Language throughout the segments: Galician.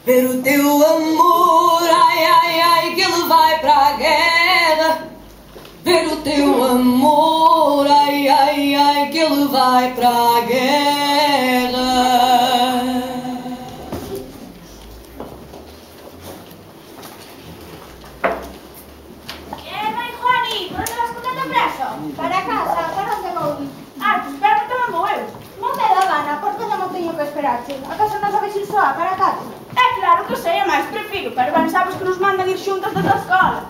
ver o teu amor, ai, ai, ai, que ele vai para a guerra. Ver o teu amor, ai, ai, ai, que ele vai para a guerra. Vai, Juanito, ¿dónde vas con tanta presa? Para casa, ¿para dónde voy? Pues espérame que me muevo. Non me dá gana, por que non teño que esperarche? Acaso non sabes ir soa para casa? Claro que sei, máis prefiro, pero ben sabes que nos mandan ir xuntas desde a escola.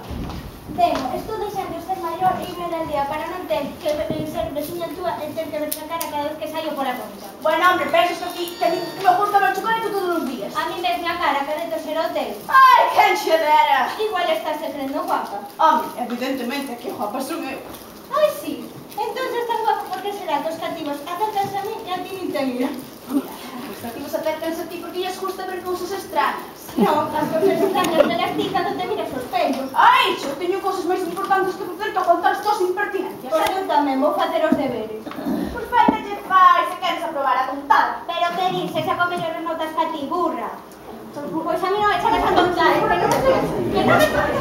Demo, estou deixando ser maior e irme del día para non ter que ser veciña túa e ter que ver a cara cada vez que saio pola porta. Bueno, hombre, pensas que me gusta o chocolate todos os días. A mí mesmo a cara, que de ser o teu. Ai, quen che dera! Igual estás se crendo guapa. Hombre, evidentemente que guapa son eu. Ai, sí. Entón estás guapa porque será que os cativos acércanse a mí e a ti nin te miran. Os cativos acércanse a ti porque lles gusta ver cousas extrañas. Non, as cousas extrañas velas ti cando te miras ao espello. Ai, eu teño cousas máis importantes que facer que contar as tuas impertinencias. Pois eu tamén vou facer os deberes. Pois faitalle fai, se queres aprobar a contar. Pero que dices, a comer as notas ca ti, burra. Pois a mí non me chagas a contar, que non me chagas. Que non me chagas.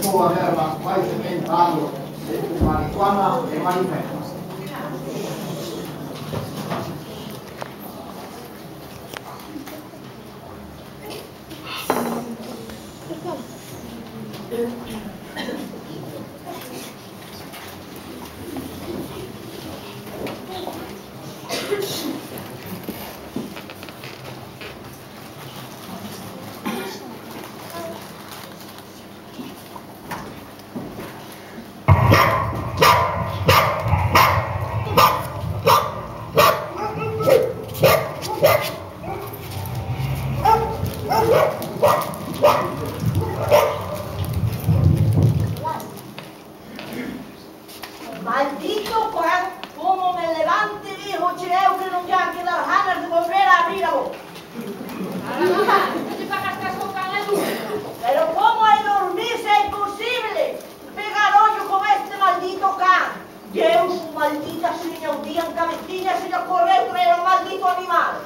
Sua herra paisementado de marihuana e marihuana. Maldito Juan, como me levante viejo chireu que non ya quedan ganas de volver a abrir a boca. Mamá, non te pagaste con cada dúo. Pero como é dormirse é imposible pegar ollo con este maldito can. Deus, maldita seña, un día en cabecilla se lle correu traer o maldito animal.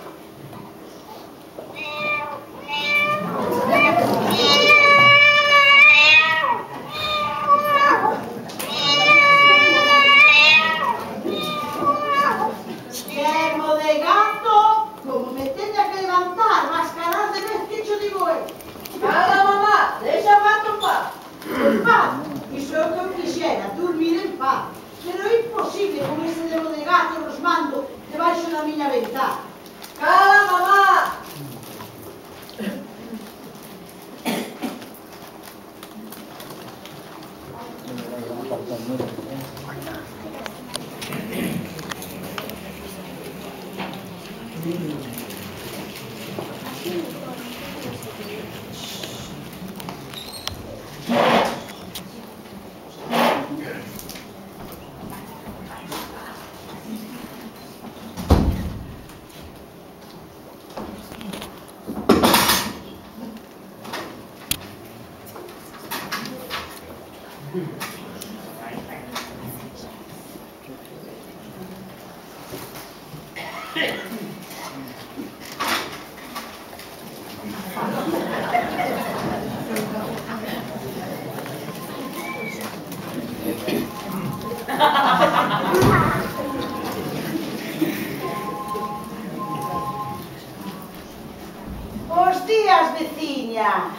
Yermo de gato, como me tenga que levantar, mascarar de vez que yo digo Cala, mamá, deixa o gato en paz. En paz, iso é o que eu quixera, dormir en paz. Pero é imposible con ese demo de gato rosmando debaixo da miña ventana. Cala, mamá! Bos días, veciña.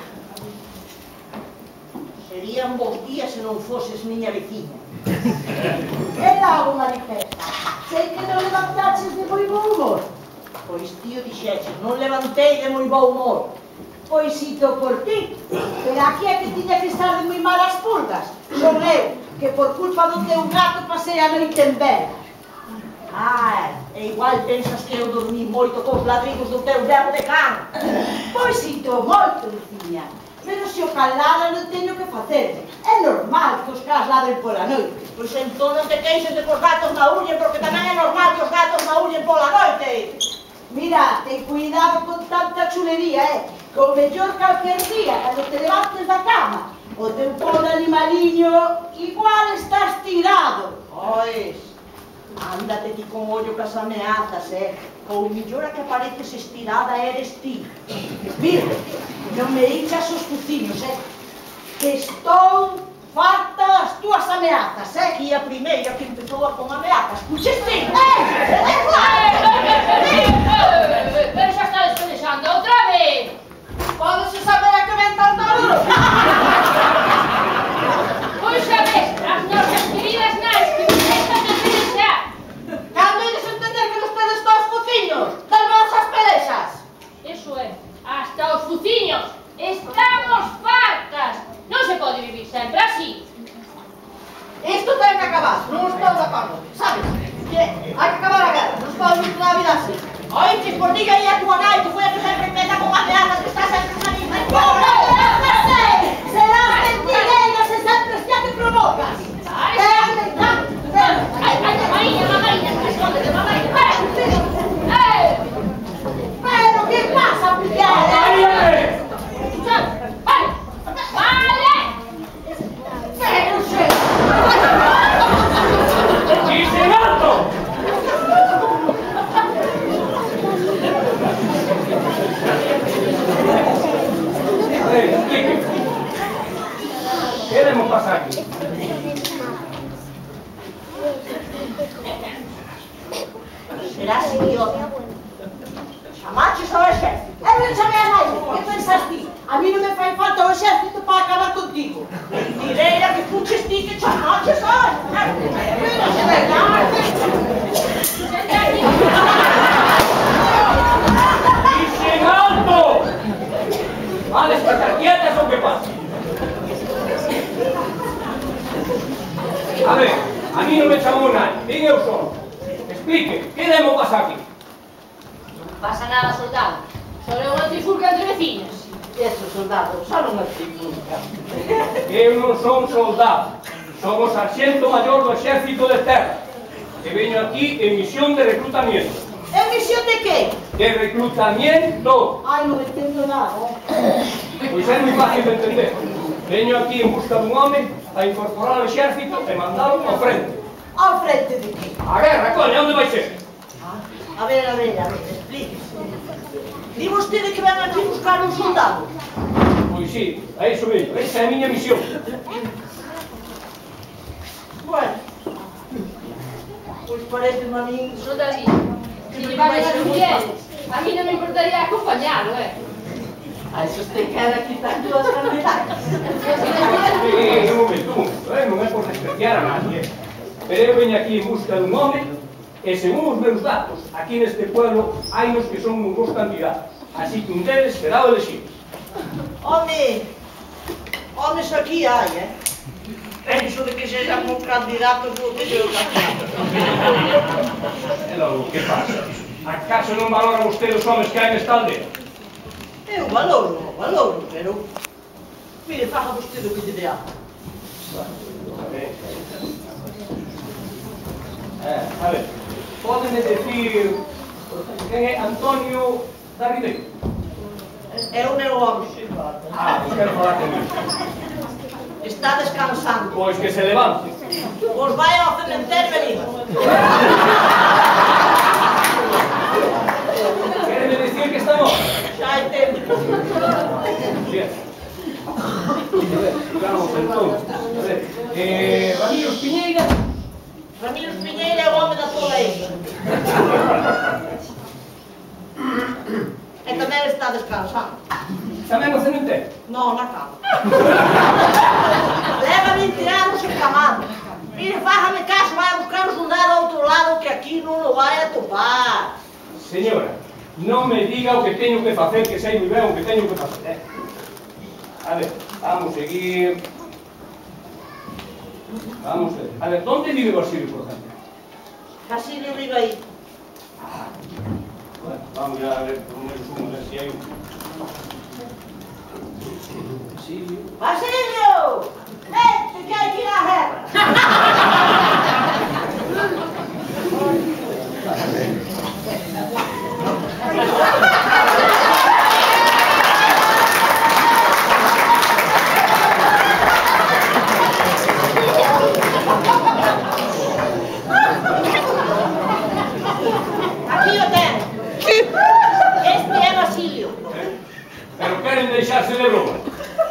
Serían bos días se non foses miña veciña. E logo, manifesta, sei que non levantaches de moi bo humor. Pois tío dixeches, non levantei de moi bo humor. Pois ito por ti. Pero aquí é que tiña que estar de moi malas pulgas. Son eu, que por culpa do teu gato pasei a noite en vela. E igual pensas que eu dormí moito cos ladrigos do teu demo de can. Pois ito, moito, veciña. Pero se o calada non teño que facer. É normal que os cas ladren pola noite. Pois entón non te queixes de que os gatos maullen, porque tamén é normal que os gatos maullen pola noite. Mira, ten cuidado con tanta chulería, que o mellor calquer día, cando te levantes da cama, o teu pobre animaliño igual estás tirado. Ois, ándate ti con ollo cas ameazas, ou mellor a que apareces estirada eres ti. Mira, non me echas os fuciños, que estou farta das túas ameazas, E a primeira que empezou a con ameazas, escucheste? Pero xa está despelexando outra vez. Podes saber a que ven tan duro? Pois xa ves, as nosas queridas nais que me deixan de pelexar. Cando ides entender que nos tedes todos fuciños das vosas pelexas? Eso é, hasta os fuciños. Estamos fartas. Non se pode vivir sempre así. Isto ten que acabar, non estou de acordo, sabes? Que hai que acabar a guerra, non se pode vivir toda a vida así. Oiche, por diga aí a tua nai, que foi a que sempre empeza con ameazas, que está sempre na misma. Serás mentireira se sempre estea que provocas. Mamaíña, escóndete, mamaíña, para. Pero que pasa, pillar? Vale! Pero xe! ¡Gisegato! A ver, explique. ¿Qué debemos pasar aquí? Serás idiota. Chamaches ao exército. Eu non chamei a nai. Que pensas ti? A mí non me fai falta o exército para acabar contigo. Mentireira que puches ti que chamaches ao exército. Mira, se verdade. ¡Gisegato! ¿Vale estar quietas o qué pasa? A ver, a mí non me chamou nadie, din eu solo. Explique, que debemos pasar aquí? Non pasa nada, soldado. Só é unha trifulca entre veciñas. Eso, soldado, só non me trifulca. Eu non son soldado, son o sarxento maior do exército de terra, que veño aquí en misión de reclutamiento. En misión de que? De reclutamiento. Ai, non entendo nada. Pois é moi fácil de entender. Veño aquí en busca dun home a incorporar ao exército e mandalo ao frente. Ao frente de que? A guerra, coña, onde vai ser? A ver, explíquese. Di vostede que ven aquí buscar un soldado? Pois sí, é iso mesmo, esa é a miña misión. Bueno, pois parece-me a min... Soldadinho, se llevaban as mulleres, a mí non me importaría acompañalo, A eso te queda quitar dúas candidatas. Un momento, non é por despreciar a nadie. Pero eu veño aquí en busca dun home e según os meus datos, aquí neste pueblo hai uns que son uns bons candidatos. Así que un deles será o elegido. Homes aquí hai, Penso de que sexan uns candidatos do que eu candidato. E logo, que pasa? Acaso non valora vostede os homes que hai nesta aldea? Eu valoro, pero... Mire, faja vostede o que lle dea. A ver, pódeme decir quen é Antonio da Ribeira? É o meu home. Pois quero falar comigo. Está descansando. Pois que se levante. Pois vai ao cementerio e venida. Quéreme dicir que está morto? Xa entendo. Bien. Digamos entón. A ver, Ramiro Piñeira. Ramiro Piñeira é o home da toda ella. E tamén está descansando. Tamén no cementerio. Non, na cama. Leva 20 anos reclamando. Mire, fájame caso, vai a buscar un soldado ao outro lado que aquí non o vai a topar. Señora, non me diga o que teño que facer, que sei moi ben o que teño que facer. A ver, vamos seguir. Vamos ver. A ver, ¿dónde vive Basilio, por ejemplo? Basilio vive aí. Bueno, vamos ya a ver, por un resumo, a ver si hay un... Basilio. Basilio! Vente, que hai que ir á guerra. Aquí o ten. Este é Basilio. Pero queren deixarse de broma.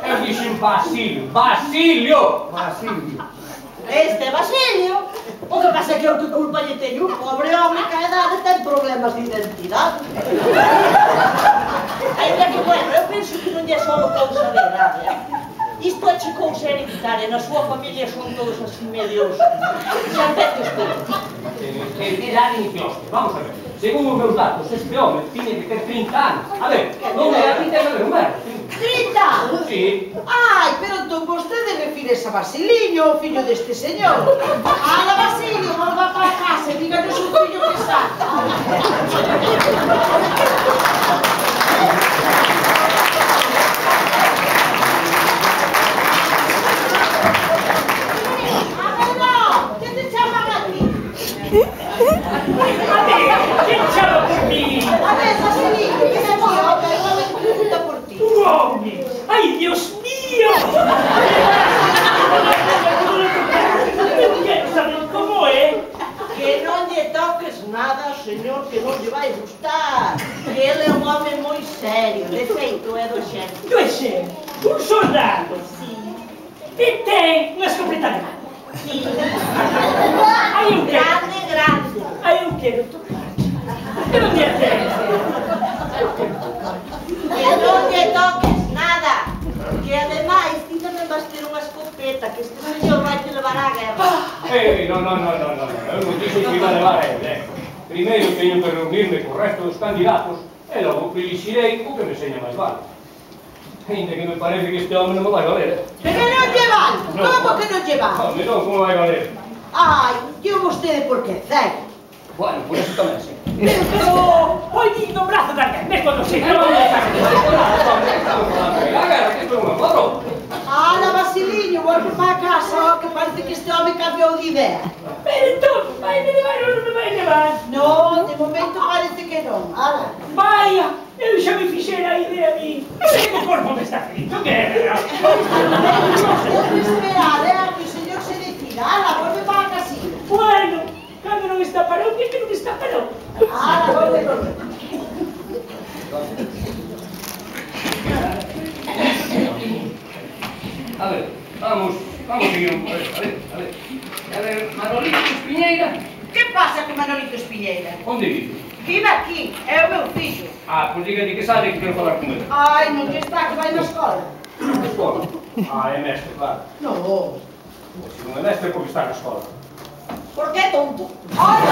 Eu dixen Basilio. Basilio! Basilio. Este é Basilio. O que pasa é que eu que culpa lle teño. O pobre home que a edade ten problemas de identidade. Ainda que, bueno, eu penso que non lle é só cousa de edade. Isto é che cousa hereditaria. Na súa familia son todos así medios... xa petos todos. Edade en closte. Vamos a ver. Según os meus datos, este home tiña que ter 30 anos. A ver, non é aquí ten a ver, non é? 30? Sí. Ai, pero entón vostede refires a Basiliño, o fillo deste señor. Ala, Basilio, volva para casa e díganos o fillo que saca. Que te chaman a ti? A ver, ¿quién chama por mí? A ver, Basilio, que se tío, que no me pregunta por ti. ¡Un hombre! ¡Ay, Dios mío! Eu quero saber como é. Que non lle toques nada, señor, que non lle vai gustar. Que ele é un home moi serio, de feito é do xército. Do exército, un soldado. Sí, E ten unha escopeta grande. sí. Ai, eu quero. Grande, grande. Ai, eu quero tocar. Eu non lle atrevo. Que non lle toques nada. Que ademais, ti tamén vas ter unha escopeta, que este señor vai te levar á guerra. Non. Eu non dixo que iba a levar a ele. Primeiro teño que reunirme co resto dos candidatos e logo que elixirei o que me seña máis vale. Ainda que me parece que este home non me vai valer. Que non lle val? Como que non lle val? Home, non, como vai valer? Ai, dio vostede porque é cego. Bueno, por eso tamén sei. Pero, poi no brazo da guerra, me conocí. A guerra, que isto é unha broma. Ala, Basiliño, volve para casa, que parece que este home cambiou de idea. Pero entón, vai me levar ou non me vai levar? Non, de momento parece que non. Ala. Vaya, eu xa me fixera a idea a mí. O corpo me está frito, que é? Debe esperar, a que o señor se decida. Ala, volve para a casilla. Bueno, cando non está parado, que non está parado? Ala, volve. A ver, vamos seguir un... A ver, Manolito Espiñeira. Que pasa con Manolito Espiñeira? Onde vive? Vive aquí, é o meu fillo. Ah, pois dígale que sabe que quero falar con ele. Ai, non lle está, que vai na escola. Na escola? Ah, é mestre, claro. Non. Se non é mestre, porque está na escola. Por que tonto? Ai,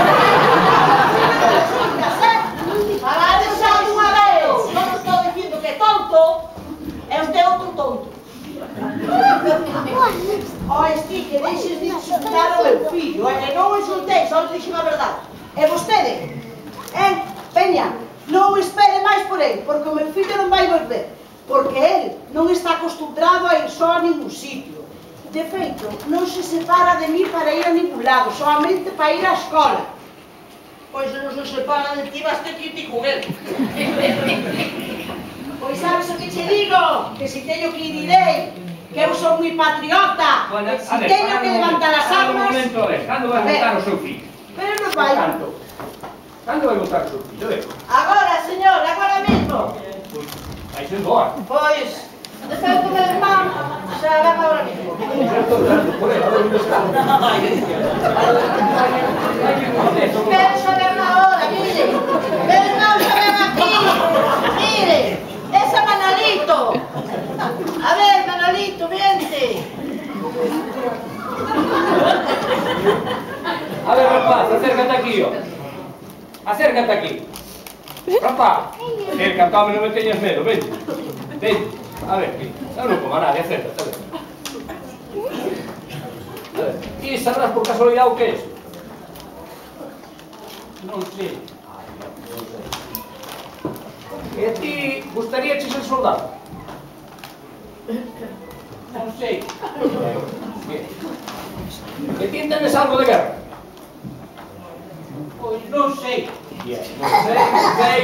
falade xa unha vez. Non estou dicindo que é tonto. É usted outro tonto. Oi, Esti, que deixes de insultar o meu fillo. E non o insultei, só dixen a verdade. E vostede? Veña, non espere máis por ele, porque o meu fillo non vai volver. Porque ele non está acostumbrado a ir só a ningún sitio. De feito, non se separa de mí para ir a ningún lado, solamente para ir á escola. Pois se non se separa de ti, vas ter que irte con ele. Pois sabes o que che digo? Que se teño que ir, irei. Que eu sou moi patriota. Se teño que levantar as armas... Un momento, a ver, cando vai votar o seu fillo? Pero non vai. Cando vai votar o seu fillo? A ver. Agora, señor, agora mesmo. Vai ser embora. Pois, de feito, meu irmán, xa van agora mesmo. Já estou dando por ele, a ver onde está. Pero xa ven na hora, mire. Meu irmán xa ven aquí. Mire, ese Manolito. A ver, Manolito, vente. A ver, rapaz, acércate aquí, ó. Acércate aquí. Rapaz, acércate, non me teñas medo, vente. Vente. A ver, eu non como a nadie, acércate, a ver. A ver, ti sabrás por casualidade o que é isto? Non sei. Non sei. E a ti gustaría ser soldado? Non sei. E ti entendes algo de guerra? Pois non sei.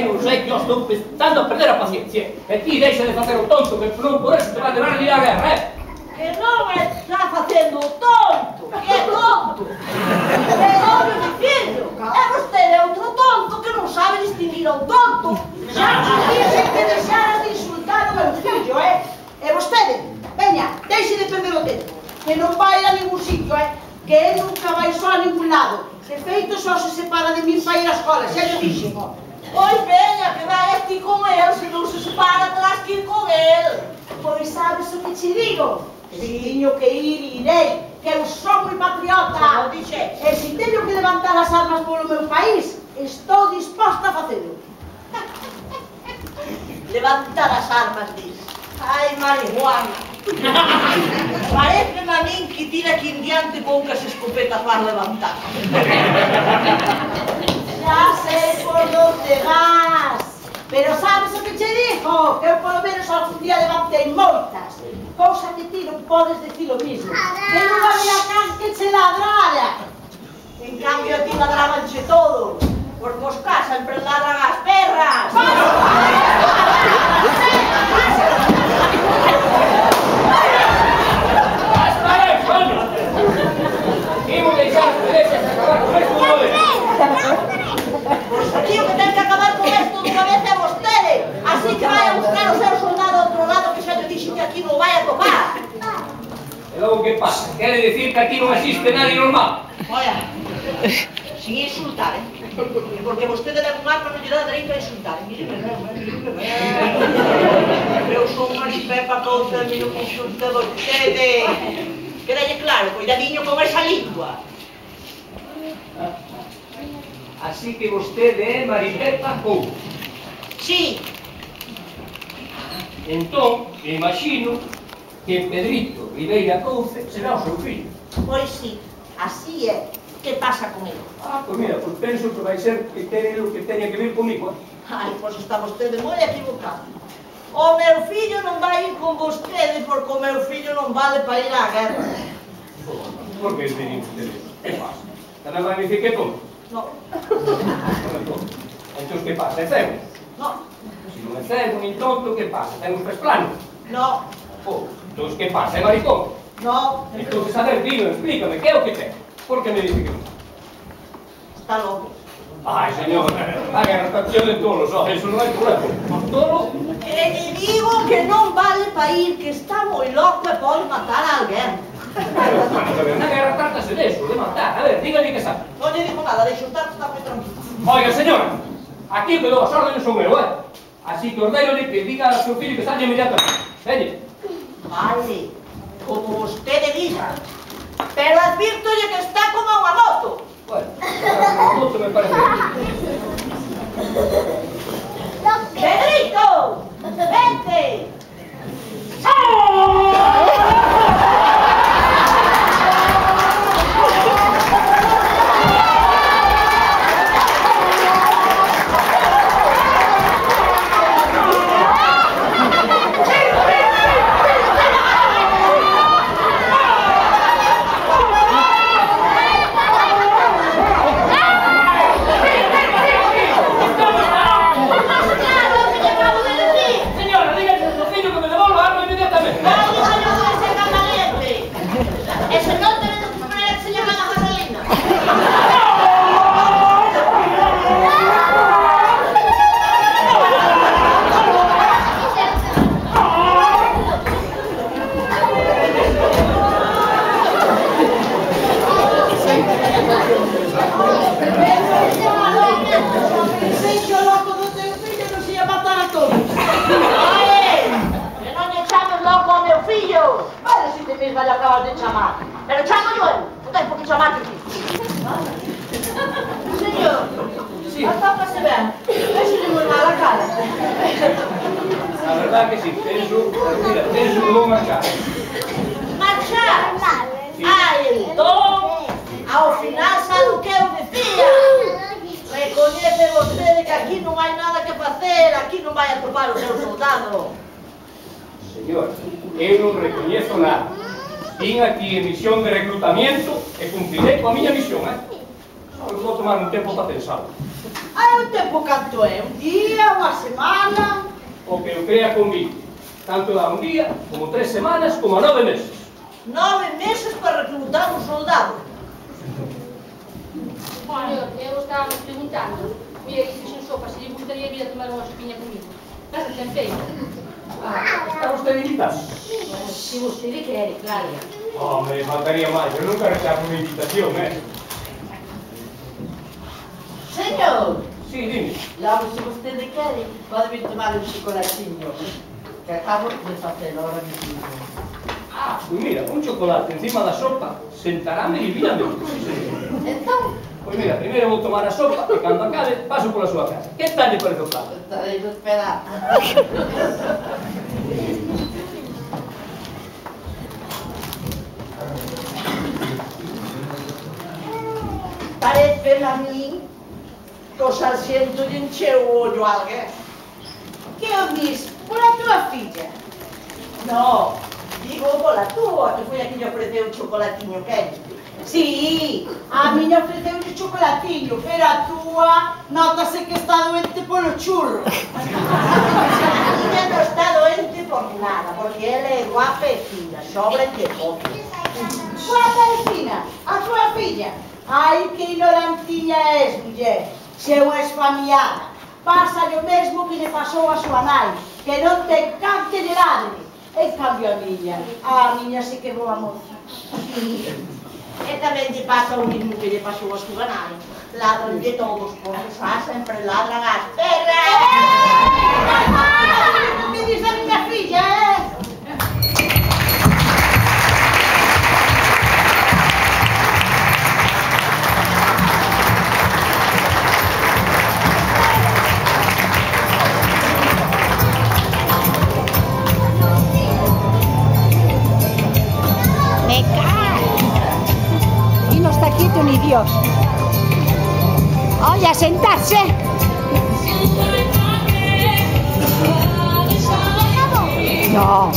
Non sei que eu estou pensando a perder a paciencia. E ti deixa de facer o tonto, que non por eso te vai levar a ir á guerra, Que non está facendo o tonto, que é tonto. É obvio de fillo. É vostede outro tonto que non sabe distinguir ao tonto. Xa nos dixen que deixaras de insultar o meu fillo, E vostede, veña, deixe de perder o tempo. Que non vai a ningún sitio, Que ele nunca vai só a ningún lado. De feito, só se separa de min para ir á escola, xa lle dixen. Pois veña, que vai aquí con el, se non se separa, terás que ir con el. Pois sabes o que che digo? Se teño que ir, irei, que eu sou moi patriota. E se teño que levantar as armas polo meu país, estou disposta a facelo. Levantar as armas, dis. Ai, marihuana. Parece a min que tira aquí en diante poucas escopetas para levantar. Ya sei por onde vas. Pero sabes o que che digo? Que eu polo menos algún día levantei moitas. Cousa que ti non podes decir o mismo. Que non había can que che ladrara. En cambio a ti ladrabanche todo. Porque os cas sempre ladran as perras. Imos deixar as pelexas acabar con esto dunha vez. Pois aquí o que ten que acabar con esto dunha vez é vostede. Así que vai a buscar o seu soldado ao outro lado, que xa te dixen que aquí non vai a tocar. E logo que pasa? Quere dicir que aquí non existe nadie normal? Oia, sin insultar, Porque vostede leva un arma non lle dá dereito a insultar. Eu son Maripepa Cousa, miro con xunta vostede. Quedalle claro, cuidadiño con esa lingua. Así que vostede é Maripepa Cousa. Sí. Entón, imagino que Pedrito Ribeira Couce será o seu fillo. Pois sí, así é. Que pasa con ele? Pois mira, pois penso que vai ser que ten o que teña que ver comigo. Ai, pois está vostede moi equivocado. O meu fillo non vai ir con vostede porque o meu fillo non vale para ir á guerra. Por que dirín ustedes? Que pasa? Cada vai dicir que é tonto? Non. Entón, que pasa? É cego? Non. Se non é cego nin tonto, que pasa? Ten os pés planos? Non. Entón, que pasa? É maricón? Non. Entón, a ver, dime, explícame, que é o que ten? Por que me dice que non? Está loco. Ai, señor, a guerra está cheo de tolos, eso non hai problema. Tolo? E lle digo que non vale para ir, que está moi loco e pode matar a alguén. Na guerra trátase deso, de matar. A ver, dígale que sabe. Non lle digo nada, deixo estar, está moi tranquilo. Oiga, señora, aquí que dou as órdenes son eu, Así que ordenole que diga ao seu fillo que salga inmediatamente. Veñe. Vale, como vostede diga. Pero advírtolle que está como unha moto. Bueno, a moto me parece. Pedrito, vente. Señor, eu non recoñezo nada. Vim aquí en misión de reclutamiento e cumprirei coa miña misión, Só vou tomar un tempo para pensar. Hai un tempo canto é? Un día, unha semana? O que eu crea conmigo. Tanto dá un día, como 3 semanas, como 9 meses. 9 meses para reclutar un soldado. Señor, eu estaba preguntando. Mira, que fixen sopa, se lle gustaría vir a tomar unha sopiña comigo. Casa tempero. Está usted invitado? Se vostede quere, claro. Me faltaría máis, eu nunca rechazo unha invitación, Señor, Sí, dime. logo se vostede quere, pode vir tomar un chocolatinho. Que acabo de facelo ahora mismo. Pois mira, un chocolate encima da sopa sentarame divinamente. Entón, Pois mira, primeiro vou tomar a sopa e cando acabe paso pola súa casa. Que tal lle parece o plato? estarei a esperar. Parece a mí que o sarxento lle encheu o ollo a alguén. Que o dis? Pola tua filla? No, digo pola tua, que foi a que lle ofreceu o chocolatiño quente. Sí, a miña ofreceu un chocolatiño, pero a túa notase que está doente polo churro. A miña non está doente por nada, porque ela é guapa e fina, sobra de pouco. Guapa e fina, a túa filla? Ai, que ignorantiña és, muller, se eu és familiada. Pasa o mesmo que lle pasou a súa nai, que non ten can que lle ladre. En cambio a miña sí que boa moza. E tamén lle pasa o mismo que lle pasou a súa nai. Ladranlle todos, porque xa sempre ladran as perras. Me diz a miña filla, Me cae. Y no está quieto ni Dios. Oye, a sentarse. No.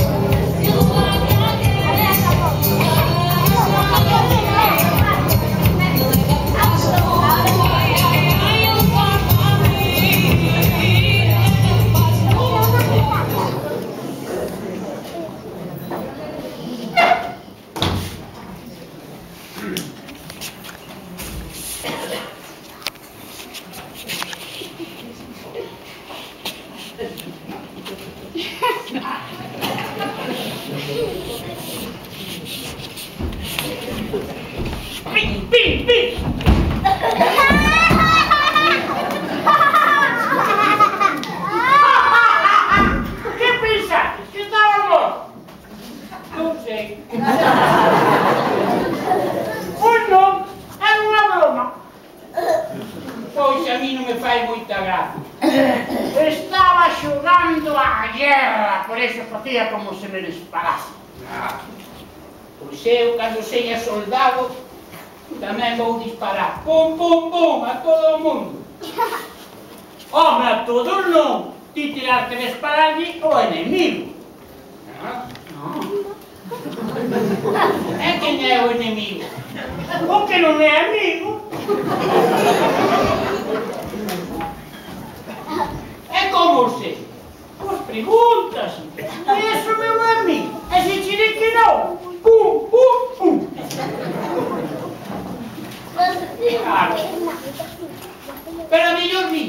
Estaba xogando a guerra, por eso facía como se me disparase. Pois eu, cando seña soldado, tamén vou disparar. Pum, pum, pum, a todo o mundo. Home, a todos non. Ti tirarte de dispararlle ao enemigo. E quen é o enemigo? O que non é amigo. E como sei? Pois preguntas. Eso meu amigo. E se te di que non? Pum, pum, pum. Claro. Pero a mellor di.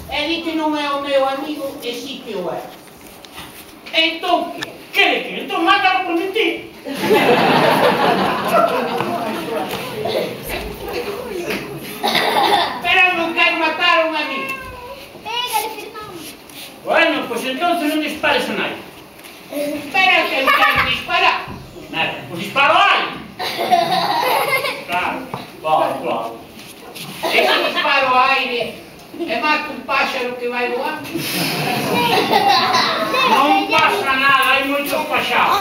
E di que non é o meu amigo e si que o é. Entón que? Quere que? Entón mátalo por mentir. Pero non quero matar a un amigo. Bueno, pois entonces non dispares a nadie. Pero que eu quero disparar. Nada, pois disparo a alguén. Claro, claro. E se disparo ao aire e mato un páxaro que vai voando? Non pasa nada, hai moitos paxaros.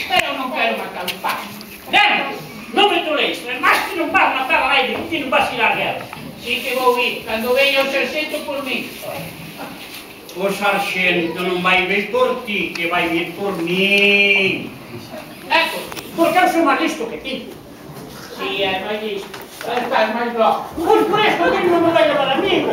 Pero non quero matar un páxaro. Deme, non me toleis, mas que non vas matar ao aire, que non vas ir á guerra. Si que vou ir, cando veña o sarxento por mí. O sarxento non vai vir por ti, que vai vir por mí. Ecco, porque eu sou máis listo que ti. Si, é máis listo. Estás máis loco. Pois por eso que non me vai levar a mí.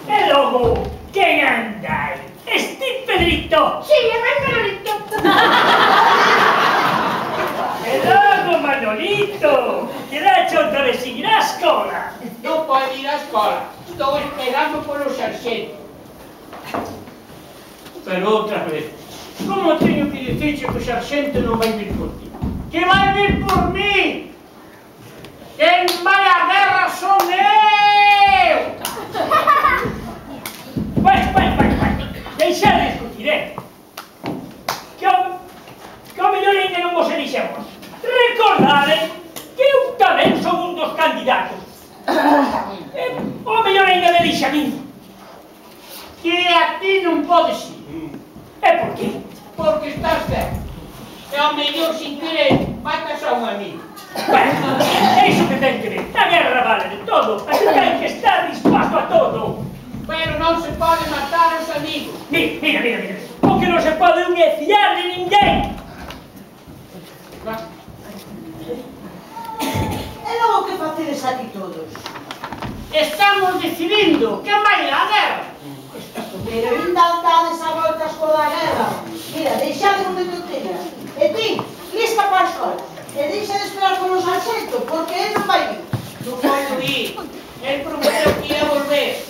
E logo, quen anda aí? Esti Pedrito. Sí, é máis Pedrito. E logo, Manolito. Que dache outra vez sin ir á escola. Non pode ir á escola. Estou esperando polo sarxento. Pero outra vez, como teño que dicirche que o sarxento non vai vir por ti? Que vai vir por mí! Quen vai á guerra son eu! Vai. Deixad de discutir, Que o mellor ainda non vos elixemos. Recordade que eu tamén son un dos candidatos. O mellor ainda me elixe a min. Que a ti non podes ir. E por qué? Porque estás certo. E ao mellor sin querer matas a un amigo. Bueno, é iso que ten que ver. A guerra vale de todo. Así ten que estar disposto a todo. Pero non se pode matar os amigos. Mira. O que non se pode un é fiar de ninguén. E logo que facedes aquí todos? Estamos decidindo que vai á guerra. Pero ainda andades a voltas coa guerra. Mira, deixade onde te teñas. E ti, lista para a escola. E deixa de esperar polo sarxento, porque ele non vai vir. Non podo ir. El prometeu que ia volver.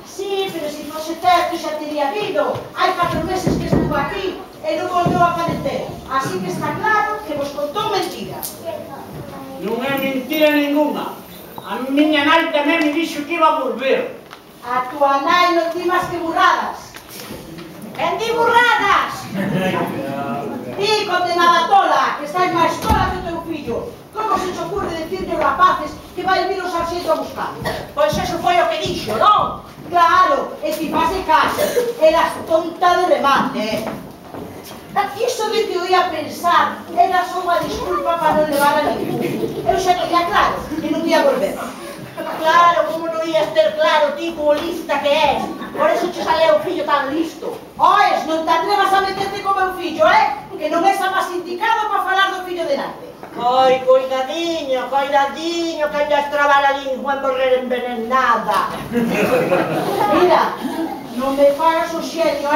Sí, pero se fose certo xa teria vido. Hai 4 meses que estuvo aquí e non volveu a aparecer. Así que está claro que vos contou mentira. Non é mentira ninguna. A miña nai tamén me dixo que iba a volver. A tua nai non di máis que burradas. En di burradas! Ti, condenada tola, que estáis máis tola que o teu fillo. Como se te ocurre decirle aos rapaces que vai vir o sarxento a buscar? Pois eso foi o que dixo, non? Claro, e ti fase caso. Eras tonta de remate, Iso de que eu ia pensar era só unha disculpa para non levar a ningún. Eu xa teña claro que non ia volver. Claro, como non ias ter claro, ti como lista que és. Por eso che sale o fillo tan listo. Oes, non te atrevas a meterte co meu fillo, que non és a máis indicado para falar do fillo de nade. Ai, coidadiño, coidadiño, que ainda estraba a lingua en morrer envenenada. Mira, non me fagas o xeño,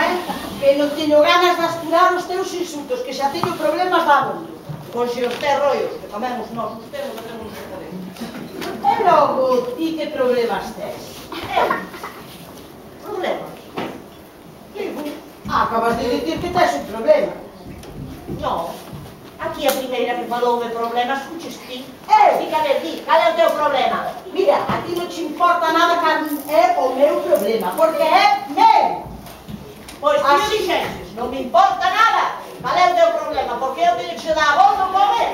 que non teño ganas de asturar os teus insultos, que xa teño problemas da mundo. Pois se os te rollos, que comemos nós, os temos que temos que poder. E logo, ti que problemas tes? Problemas? Acabas de dicir que tes un problema. Non. Aquí a primeira que falou de problemas, escuches ti. Diga, a ver, di, cal é o teu problema? Mira, a ti non te importa nada que é o meu problema, porque é meu. Pois ti o dixeses, non me importa nada. Cal é o teu problema? Porque eu teño que dar a voz no comer.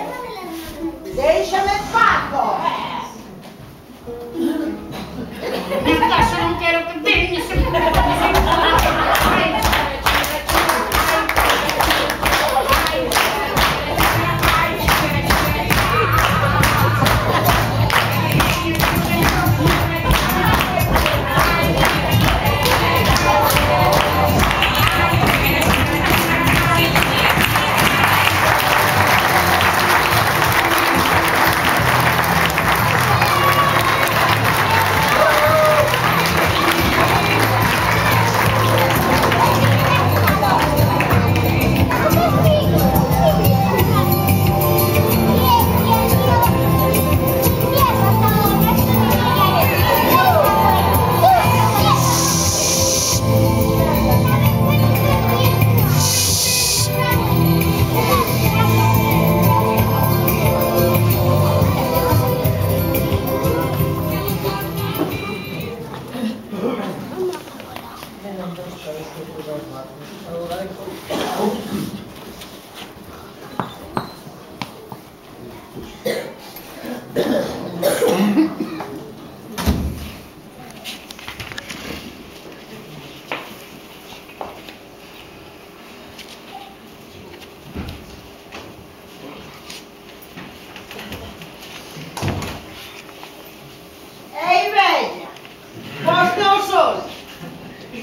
Déixame pago. En caso non quero que teñas.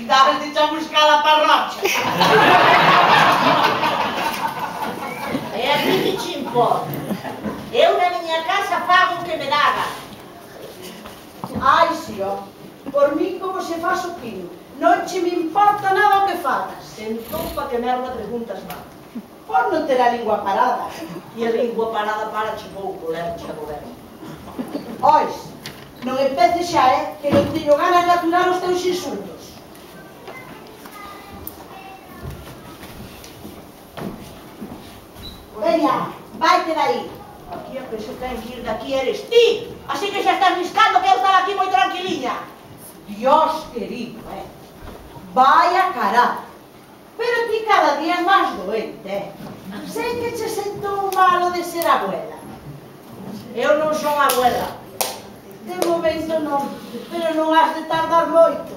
Dale a buscar a parrocha. E a ti que te importa? Eu na miña casa fago o que me dá. Ai, si, ó. Por mí como se faz o quilo. Non che me importa nada o que fagas. Entón, pa que merda preguntas mal. Por non ter a lingua parada. E a lingua parada para che pouco, leche a goberno. Ois, non empeces xa, que non teño ganas de aturar os teus insultos. Veña, vaite dai. Aquí a que se ten que ir daqui eres ti. Así que xa estás riscando que eu estaba aquí moi tranquiliña. Dios querido, vaya cará. Pero ti cada día é máis doente, Sei que che sentou malo de ser abuela. Eu non son abuela. De momento non, pero non has de tardar moito.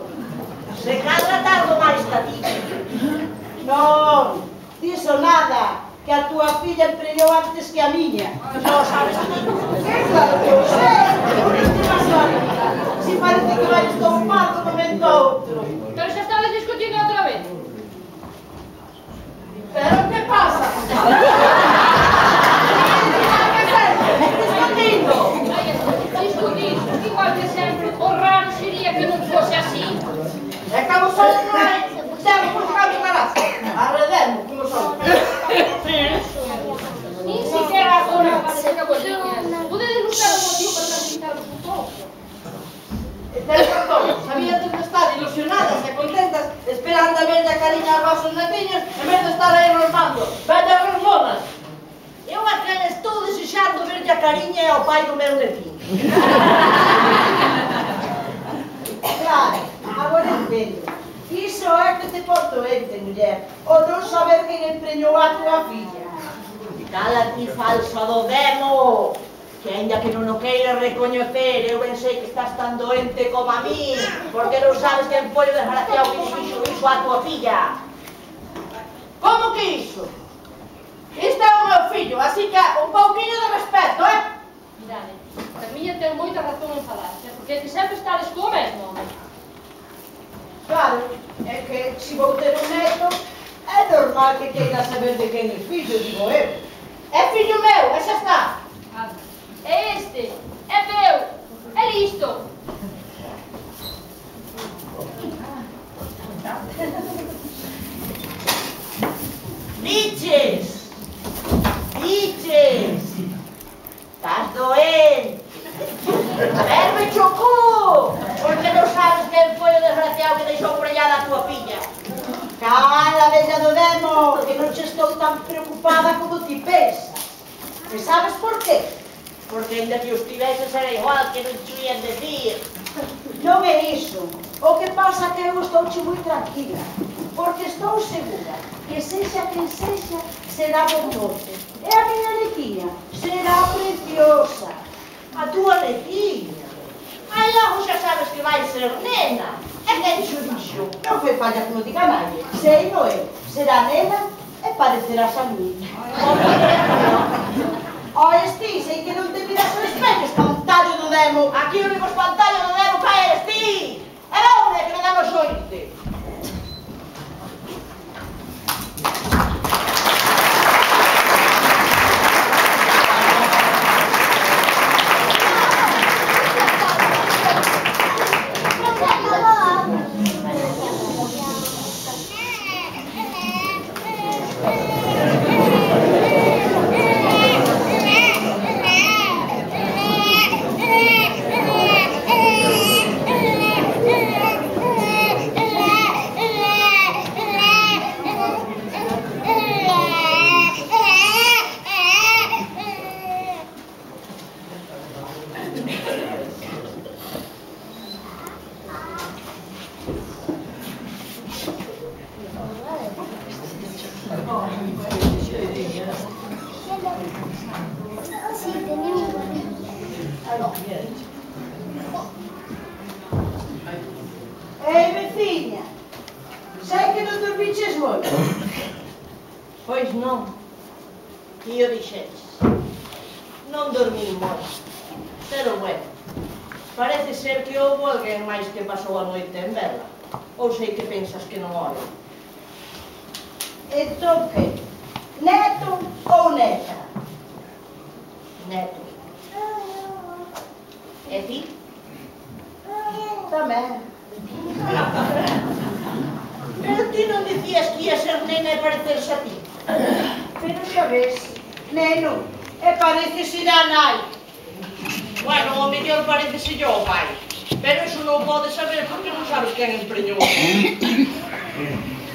Se cadra tardo máis que a ti. Non, diso nada, que a túa filla empreñou antes que a miña. Non sabes ti. Que claro que eu sei, por este casualidade. Si parece que vai estar un parto comendo outro. Pero xa estabas discutindo outra vez. Pero que pasa? Discutindo. Discutir, igual que sempre, o raro sería que non fose así. E como son non hai, temos por cambio carazo. Arredemos, como son. Nin siquiera agora parece que boliñas. Podedes buscar un motivo para tranquilizaros un pouco. Tens razón, sabías de estar ilusionadas e contentas esperando a ver a cariña aos vosos netiños en vez de estar aí rosmando. Vellas hormonas. Eu a quen estou desexando ver a cariña e ao pai do meu netinho. Claro, agora entendo. Iso é que te pon doente, muller. O non saber quen empreñou a tua filla. Cala ti, falsa do demo. Que ainda que non o queiras recoñecer, eu ben sei que estás tan doente como a mí, porque non sabes quen foi o desgraciado que lle fixo iso a tua filla. Como que iso? Este é o meu fillo, así que un pouquinho de respeto, Mirade, Carmiña ten moita razón en falarse, porque é que sempre estades co mesmo. Claro, é que se vou ter un neto, é normal que queira saber de quen é fillo, digo eu. É fillo meu, e xa está. É este, é meu, é listo. Diches! Diches! Estás doente! Verme chocou! Porque non sabes quen foi o desgraciado que deixou preñada a tua filla. Cala, bella do demo, que non che estou tan preocupada como ti pensas. E sabes por qué? Porque ainda que os tiveses era igual que non te ian decir. Non é iso. O que pasa que eu estou moi tranquila, porque estou segura que sexa quen sexa, será bon mozo. E a miña netiña será preciosa. A tua netiña. Ai, logo xa sabes que vai ser nena. E quen xo dixo? Non foi falla como diga nadie. Sei no eu. Será nena e parecerás a mí. Oes ti, sei que non te miras ao espello, espantallo do demo. Aquí o único espantallo do demo que eres ti. É hombre que me damos oírte. Ei, veciña, sei que non dormiches moito. Pois non. Ti o dixeches. Non dormí moito. Pero bueno, parece ser que houve alguén máis que pasou a noite en vela. Ou sei que pensas que non ollo? Entón que? Neto ou neta? Neto. E ti? Tamén. Pero ti non dicías que ia ser nena e parecerse a ti? Pero xa ves, neno, e pareces ir a nai. Bueno, o mellor parecese yo, pai. Pero iso non podes saber porque non sabes quen empreñou.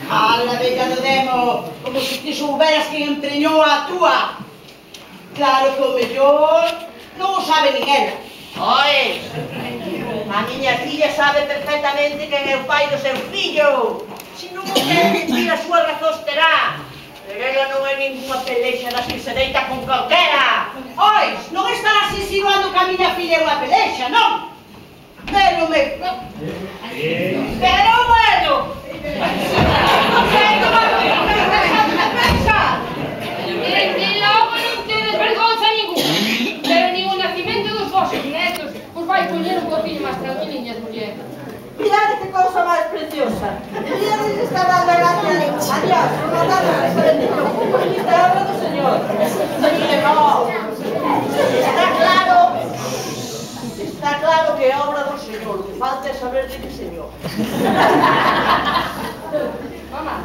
Ala, bella do demo, como se ti souberas quen empreñou a túa. Claro que o mellor non o sabe nin ela. Oe, a miña filla sabe perfectamente quen é o pai do seu fillo. Se non o quere mentir, as súas razóns terá. Pero ela non é ninguna pelexa das que se deita con calquera. Ois, non estarás insinuando que a miña filla é unha pelexa, non? Pero me... Pero bueno! Desde logo non tedes vergonza ninguna. Pero nin o nacimento dos vosos netos vos vai poñer un poquinho máis tranquiliñas, muller. Mirad que cousa máis preciosa. Mirad que está dando gracias a Dios por mandarnos a este niño. Esta é obra do Señor. No, está claro que é obra do Señor. O que falta é saber de que Señor. Mamá,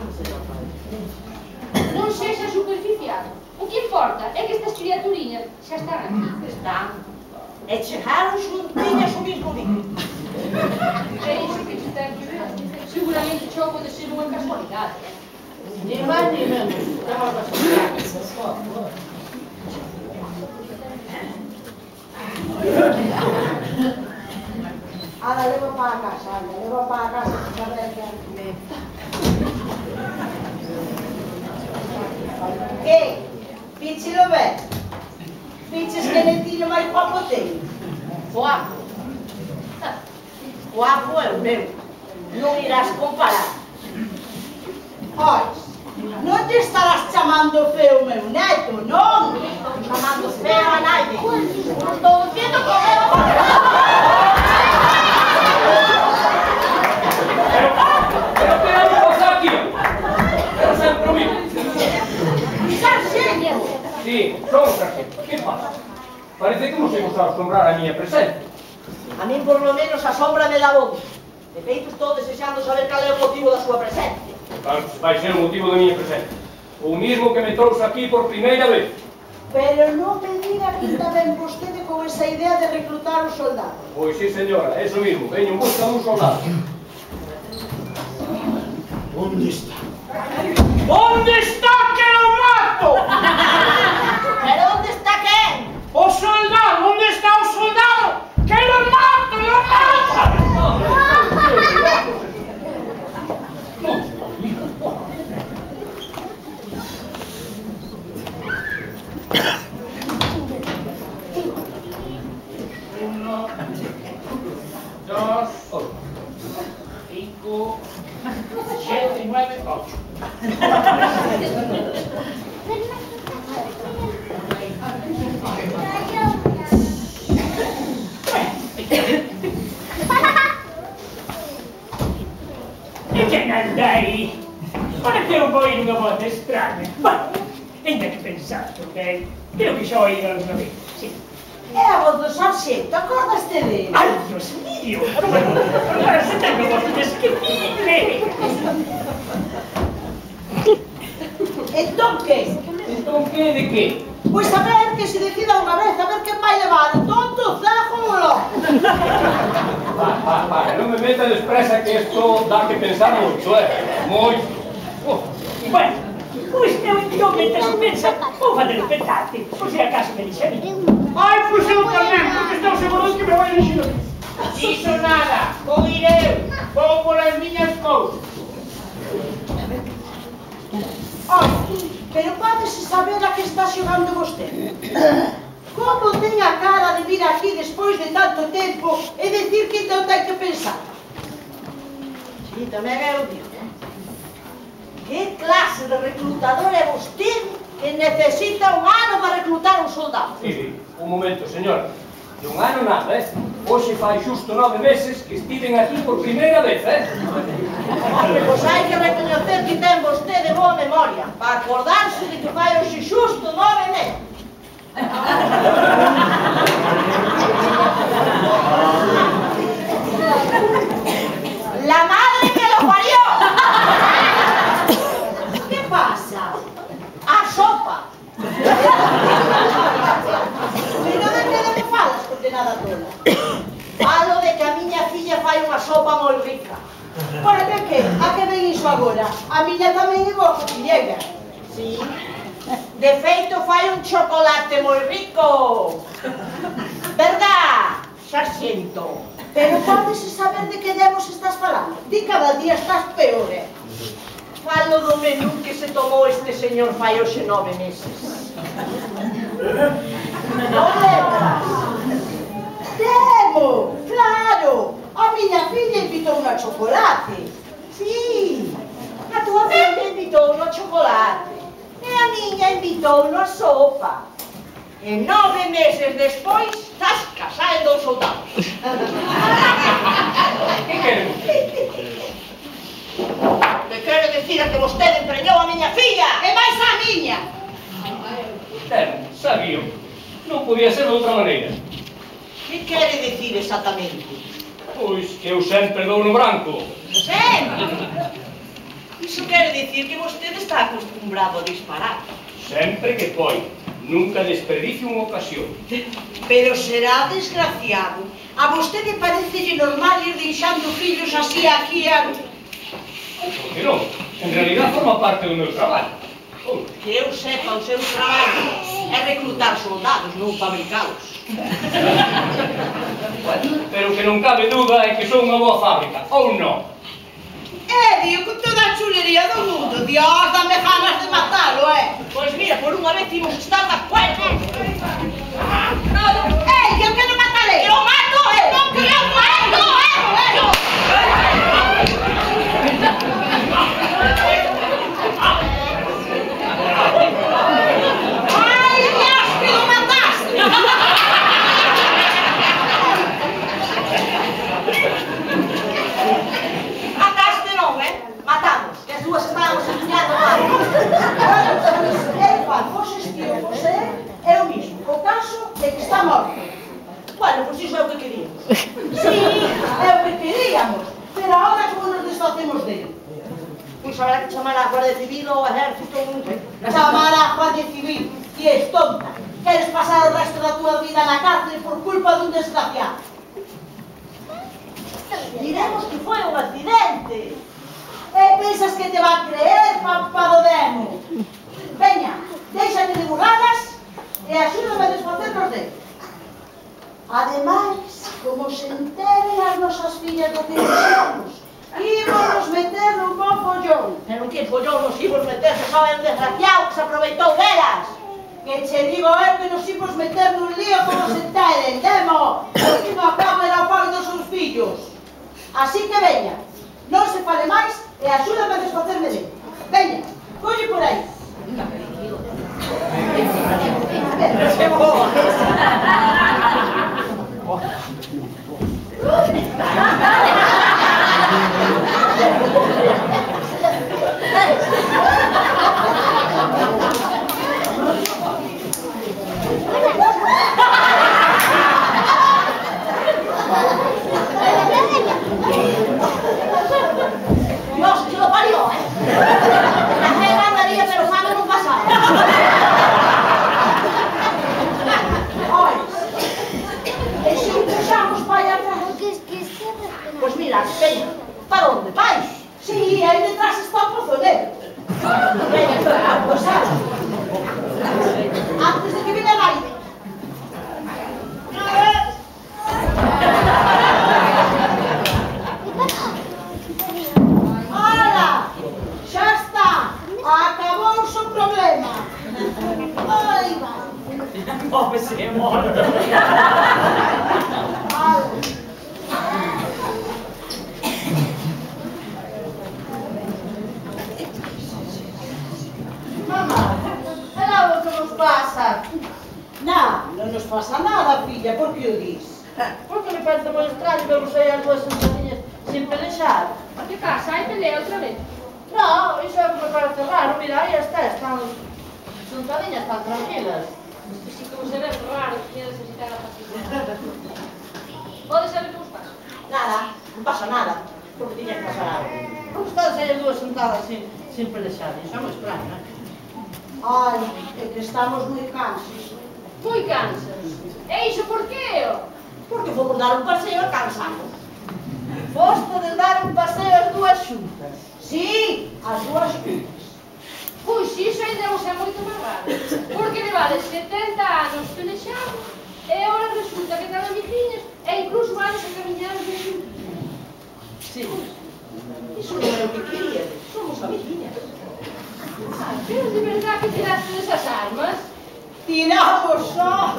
non sexa superficial. O que importa é que estas criaturiñas xa están aquí. Están. E chegaron xuntiñas o mismo día. É iso que te ten que ver. Seguramente xo pode ser unha casualidade. Ni máis ni menos. Ahora levo para a casa, anda, levo para a casa para saber que... Que? Pichelo ben? Piches que netiño máis guapo ten? Guapo. Guapo é o meu. Non irás comparar. Ois, non te estarás chamando feo meu neto, non? Chamando feo a nadie. Estou dicindo como é o Pero que hai que pasar aquí? Pero sempre o mismo. Sarxeño! Sí, son sargento. Que pasa? Parece que non se vos a asombrar a miña presencia. A min por lo menos a sombra me dá bondo. De feito estou desexando saber cal é o motivo da súa presencia. Vai ser o motivo da miña presencia. O mismo que me trouxe aquí por primeira vez. Pero non me diga que tamén vostede con esa idea de reclutar os soldados. Pois sí, señora, é iso mismo. Veño en busca dun soldado. Onde está? Onde está que lo mato? Pero onde está quen? O soldado, onde está o soldado? Que lo mato, lo mato! Uno, dos, 5, 7, 9, 8. E quen anda aí? Pareceu un oír unha voz extraña. Bueno, ainda que pensar, ok? Creo que xa oí alguna vez, sí. É a voz do sarxento, acordaste dele? ¡Ay, Dios mío! Ahora se tengo voz indescriptible. Entón que? Entón que de que? Pois a ver que se decida unha vez, a ver quen vai levar, tonto, cego ou loco. Non me meta despresa que isto dá que pensar moito, moito. Bueno, pois eu entón, mentre se pensa, vou fazer o petate, por se acaso me dixe a mí. Ai, pois eu tamén, porque estou seguro de que me vai enxer. Dixo nada, vou ir eu, vou polas miñas cousas. Pero pódese saber a que está xogando vostede. Como ten a cara de vir aquí despois de tanto tempo e decir que non ten que pensar? Sí, tamén eu digo. Que clase de reclutador é vostede que necesita un ano para reclutar un soldado? Sí, un momento, señor. De un ano nada, Hoxe fai xusto 9 meses que estiven aquí por primeira vez, Hombre, pois hai que recoñecer que ten vostede boa memoria para acordarse de que fai hoxe xusto 9 meses. La madre que lo parió. Que pasa? A sopa. Pero de que me falas, condenada tola? Falo de que a miña filla fai unha sopa moi rica. Para que? A que ven iso agora? A miña tamén é boa cociñeira. Sí. De feito, fai un chocolate moi rico. Verdad, sarxento? Pero pódese saber de que demos estás falando? Di cada día estás peor, Falo do menú que se tomou este señor fai hoxe 9 meses. Non lembras? Demo, claro! A miña filla invitou a chocolate. Sí, a tua filla invitou no chocolate. E a miña invitou no sopa. E 9 meses despois, tasca, saen dous soldados. Que queremos? Que quero dicir que vostede empreñou a miña filla e máis a miña. Sabío. Non podía ser de outra maneira. Que quere dicir exactamente? Pois que eu sempre dou no branco. Sempre. Iso quere dicir que vostede está acostumbrado a disparar. Sempre que pode. Nunca desperdicio unha ocasión. Pero será desgraciado. A vostede parecelle normal ir deixando fillos así aquí a... Por que non? En realidad forma parte do meu traballo. Que eu sepa, o seu traballo é reclutar soldados, non fabricalos. Pero que non cabe dúda é que son unha boa fábrica, ou non? Dio, con toda a chulería do mundo. Dios, dame ganas de matalo, Pois mira, por unha vez imos estar de acuerdo. Que eu quero matarle. Eu mato, non que eu mato, Ai, Dios, que lo mataste. Mataste non, matamos, que as dúas estábamos empuñando mal. Você é o mismo. O caso é que está morto. Bueno, pois iso é o que queríamos. Sí, é o que queríamos. Pero ahora como nos desfacemos dele? Pois habrá que chamar a Guardia Civil ou a Ejército ou non sei. Chamar a Guardia Civil. Si és tonta. Queres pasar o resto da tua vida na cárcel por culpa dun desgraciado. Diremos que foi un accidente. E pensas que te va a creer, papá do demo? Veña, déixate de burradas e axúdame a desfacernos dele. Ademais, como se enteren as nosas fillas do que somos, ímonos meter nun bon follón. Pero que follón nos imos meter, se só é un desgraciado que se aproveitou delas. Que che digo eu que nos imos meter nun lío como se enteren, demo! O último acabo era o pobre dos seus fillos. Así que veña, non se fale máis e axúdame a desfacerme dele. Veña, colle por aí. Que boa. Dios, que lo parió, La gente andaría, pero fama non pasaba. E se empezamos para atrás? Pois mira, veña, para onde vais? Sí, aí detrás está o pozonero. Veña, pois Antes de que venga el aire. ¡Hala! ¡Ya está! ¡Acabouse o problema! ¡Ai, va! Home, se é morto. Mamá, é algo que nos pasa. Non nos pasa nada, filla, por que o dis? Porque me parece moi extraño vermos aí as dúas sentadiñas sin pelexar. Que pasa? Hai pelea outra vez? No, iso é que me parece raro. Mira, aí están sentadiñas tan tranquilas. Si como se ve raro que necesitar a paciencia. Pode saber como os pasa? Nada, non pasa nada. Porque tiña que pasar algo. Como están aí as dúas sentadas sin pelexar? Iso é moi extraño, non? Ai, é que estamos moi cansos. Moi cansas. E iso por que? Porque fomos dar un paseo a cansamos. Foste de dar un paseo as dúas xuntas. Sí, as dúas juntas. Pois iso ainda vos é moito máis raro. Porque levades 70 anos pelexados e agora resulta que tan amiguinhas e incluso vades a camiñar de xuntas. Sí. Iso non é o que quería. Somos amiguinhas. Pero de verdade que tiraste desas armas? Tiramos só.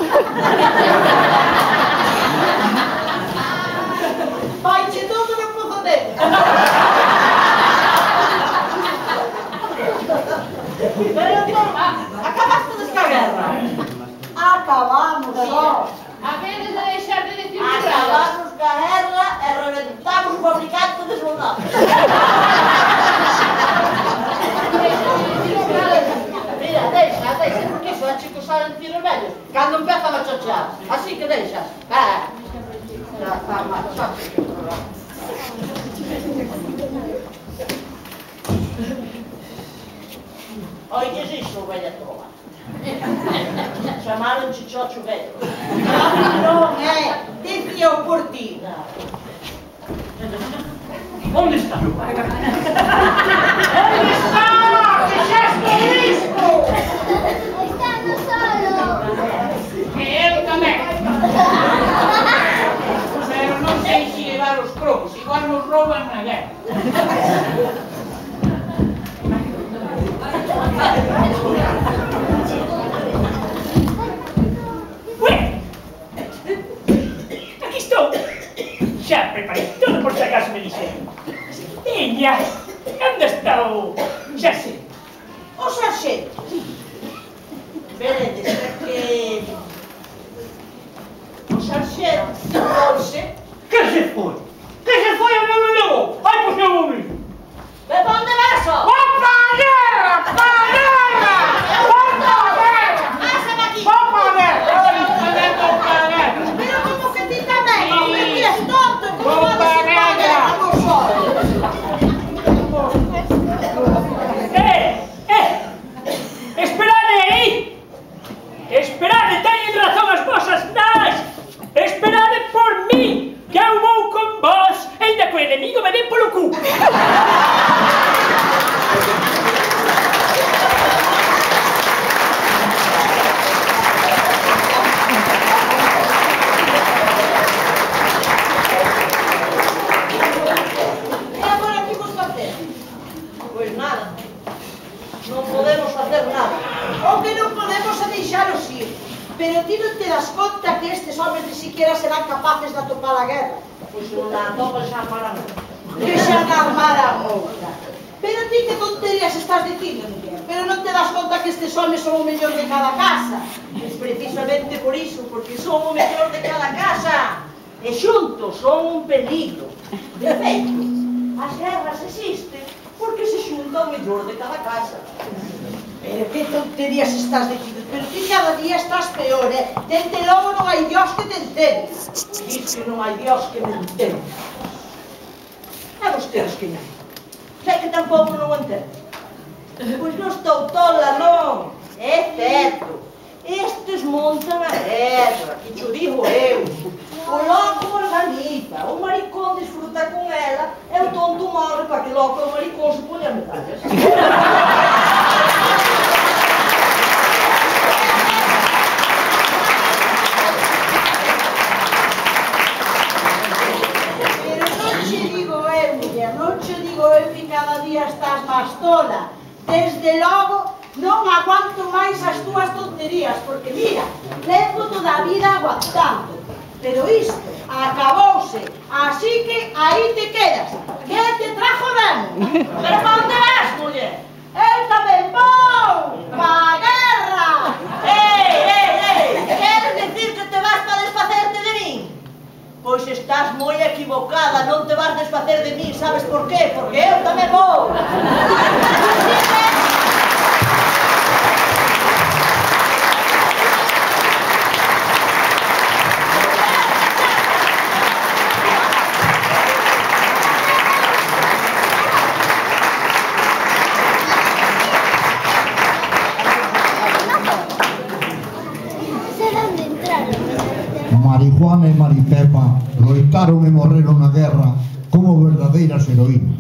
Vaiche todo no pozo dentro. Pero entón, acabaste desca guerra. Acabamos só. A veces de deixar de decir verdade. Acabamos ca guerra e reventamos o fabricante de soldados. Mira, deixa, porque iso é chicos saben tiros vellos. Cando empezan a chochear. Así que deixas. Ya está mal, xa te Oides iso, bella trova. Chamaron chichocho vello. Non é, dicía o por ti. Onde está? Onde está? Que xa estou listo! Estamos solo. E eu tamén. Pero non sei se levar os cromos, igual nos rouban na guerra. Bueno, aquí estou. Xa preparei todo por si acaso me dixeron. Veña, onde está o xarxente? O sarxento. Veredes, é que... O sarxento fouse... Que se foi? Que se foi a meu levou? Ai, pois non o vi. Ve pa onde vas, ó? Vou pa a guerra! Pa a guerra! Vou pa a guerra! Pásame aquí! Vou pa a guerra! Vou pa a guerra! Pero como que ti tamén, que ti és tonto, como Vou vades pa a ir pa a guerra guerra. vos só? Esperade aí! Esperade, teñen razón as vosas nais! Esperade por mí, que eu vou con vos, ainda que o enemigo me dé polo cu! E agora que vos facer? Pois nada. Non podemos facer nada. O que non podemos é deixaros ir. Pero ti non te das conta que estes homes ni siquiera serán capaces de atopar a guerra. Pois se non a atopa xa para non. Que xa na armara outra. Pero ti que tonterías estás dicindo, Miguel? Pero non te das conta que estes homes son o mellor de cada casa. Es precisamente por iso, porque son o mellor de cada casa. E xuntos son un peligro. De feito, as guerras existen porque se xunta o mellor de cada casa. Pero que tonterías estás dicindo? Pero ti cada día estás peor, Dende logo non hai Dios que te entende. Diz que non hai Dios que me entenda. A vostedes que non. Sei que tampouco non o entende. Pois non estou tola, non. É certo. Estes montan a guerra, que cho digo eu. O loco organiza, o maricón disfruta con ela, e o tonto morre para que logo o maricón se ponha medallas. Pero non che digo eu, Miguel, non che digo eu que cada día estás máis tola. Desde logo, non aguanto máis as túas tonterías, porque mira, levo toda a vida aguantando. Pero isto acabouse, así que aí te quedas. Que te trajo demo? Pero para onde vas, muller? Eu tamén vou pa guerra. Ei! Queres decir que te vas para desfacerte de min? Pois está Estás moi equivocada, non te vas desfacer de mí, sabes por qué? Porque eu tamén vou. Marijuana e Maripepa loitaron e morreron na guerra como verdadeiras heroínas.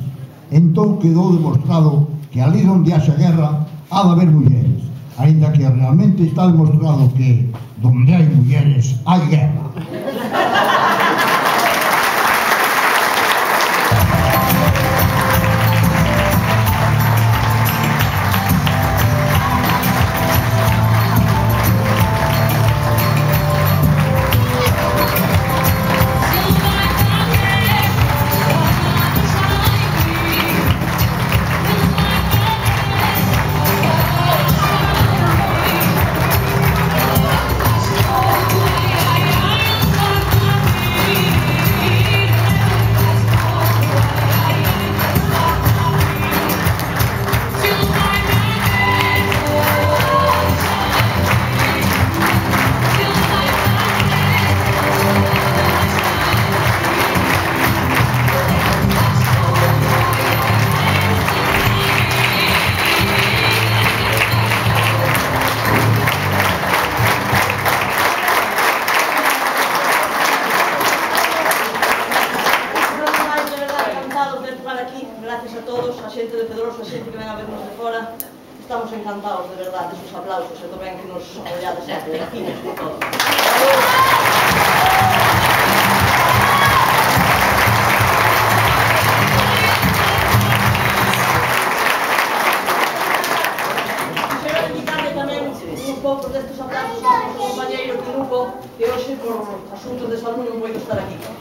Entón quedou demostrado que ali onde haxa guerra ha de haber mulleres, aínda que realmente está demostrado que donde hai mulleres hai guerra. Gracias a todos, a xente de Pedroso, a xente que ven a vernos de fora. Estamos encantados, de verdade, esos aplausos e do ben que nos apoiades sempre, aquí nos de todo. Quero dedicarle tamén uns poucos destes aplausos ao noso compañeiro de grupo que hoxe, por asuntos de salud, non pode estar aquí.